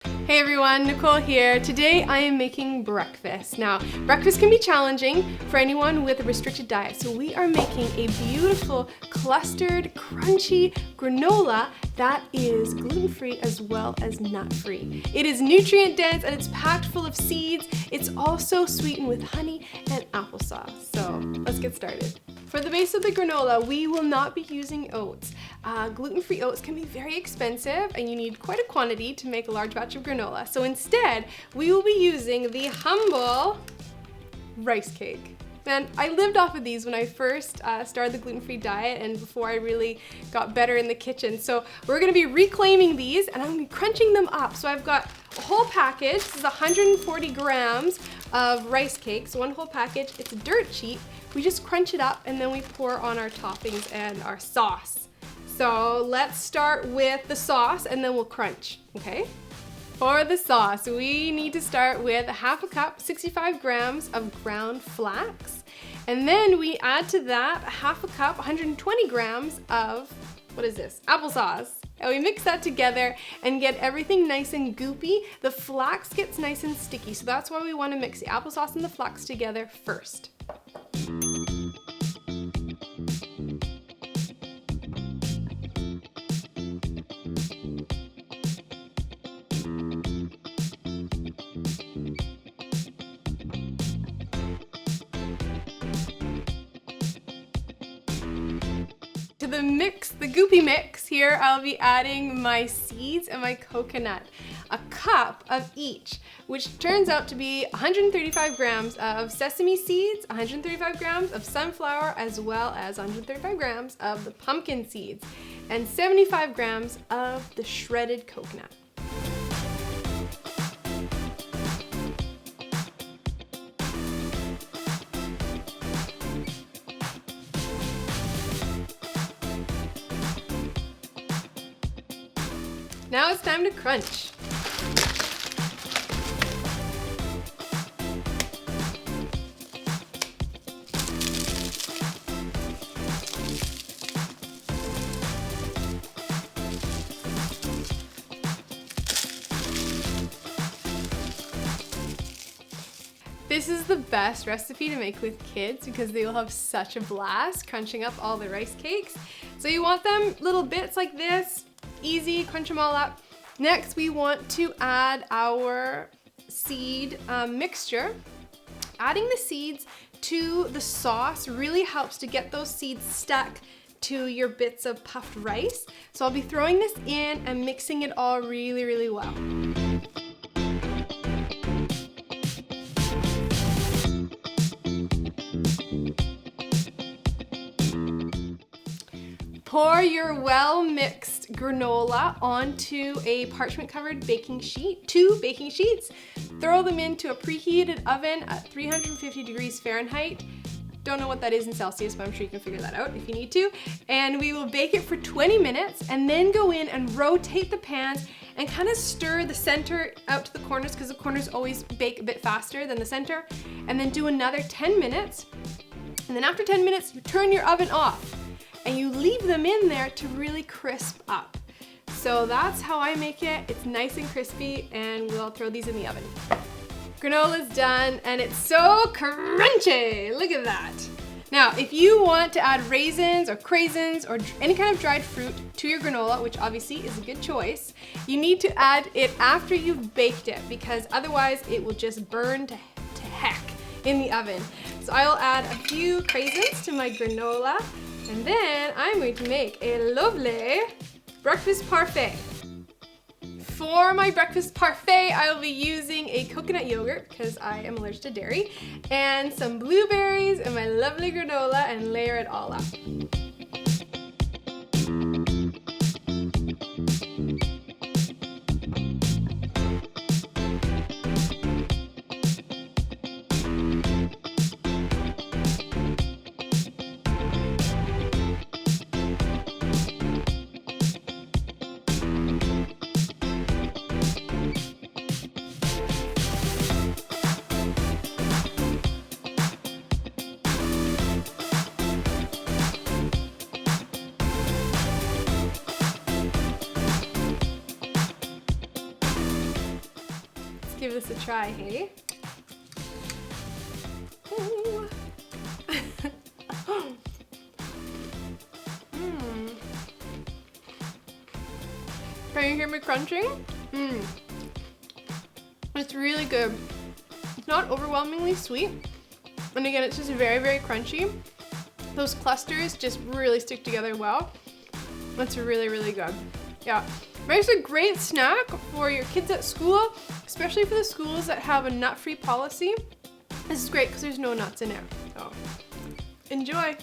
Hey everyone, Nicole here. Today I am making breakfast. Now, breakfast can be challenging for anyone with a restricted diet, so we are making a beautiful clustered, crunchy granola that is gluten-free as well as nut-free. It is nutrient dense and it's packed full of seeds. It's also sweetened with honey and applesauce. So let's get started. For the base of the granola, we will not be using oats. Gluten-free oats can be very expensive and you need quite a quantity to make a large batch of granola. So instead, we will be using the humble rice cake. And I lived off of these when I first started the gluten-free diet and before I really got better in the kitchen. So we're gonna be reclaiming these and I'm gonna be crunching them up. So I've got a whole package. This is 140 grams of rice cakes, one whole package. It's dirt cheap. We just crunch it up and then we pour on our toppings and our sauce. So let's start with the sauce and then we'll crunch, okay? For the sauce, we need to start with a half a cup, 65 grams of ground flax. And then we add to that a half a cup, 120 grams of, what is this? Applesauce. And we mix that together and get everything nice and goopy. The flax gets nice and sticky, so that's why we want to mix the applesauce and the flax together first. To the mix, the goopy mix here, I'll be adding my seeds and my coconut. A cup of each, which turns out to be 135 grams of sesame seeds, 135 grams of sunflower, as well as 135 grams of the pumpkin seeds, and 75 grams of the shredded coconut. Now it's time to crunch. This is the best recipe to make with kids because they will have such a blast crunching up all the rice cakes. So you want them little bits like this. Easy, crunch them all up. Next, we want to add our seed mixture. Adding the seeds to the sauce really helps to get those seeds stuck to your bits of puffed rice. So I'll be throwing this in and mixing it all really, really well. Pour your well-mixed granola onto a parchment-covered baking sheet, 2 baking sheets. Throw them into a preheated oven at 350 degrees Fahrenheit. Don't know what that is in Celsius, but I'm sure you can figure that out if you need to. And we will bake it for 20 minutes and then go in and rotate the pans and kind of stir the center out to the corners because the corners always bake a bit faster than the center. And then do another 10 minutes. And then after 10 minutes, you turn your oven off. And you leave them in there to really crisp up. So that's how I make it. It's nice and crispy and we'll throw these in the oven. Granola's done and it's so crunchy. Look at that. Now, if you want to add raisins or craisins or any kind of dried fruit to your granola, which obviously is a good choice, you need to add it after you've baked it because otherwise it will just burn to heck in the oven. So I will add a few craisins to my granola. And then I'm going to make a lovely breakfast parfait. For my breakfast parfait, I will be using a coconut yogurt because I am allergic to dairy, and some blueberries and my lovely granola and layer it all up. give this a try, hey? Ooh. Can you hear me crunching? It's really good. It's not overwhelmingly sweet. And again, it's just very, very crunchy. Those clusters just really stick together well. That's really, really good. Yeah, makes a great snack for your kids at school, especially for the schools that have a nut-free policy. This is great because there's no nuts in it. So, enjoy.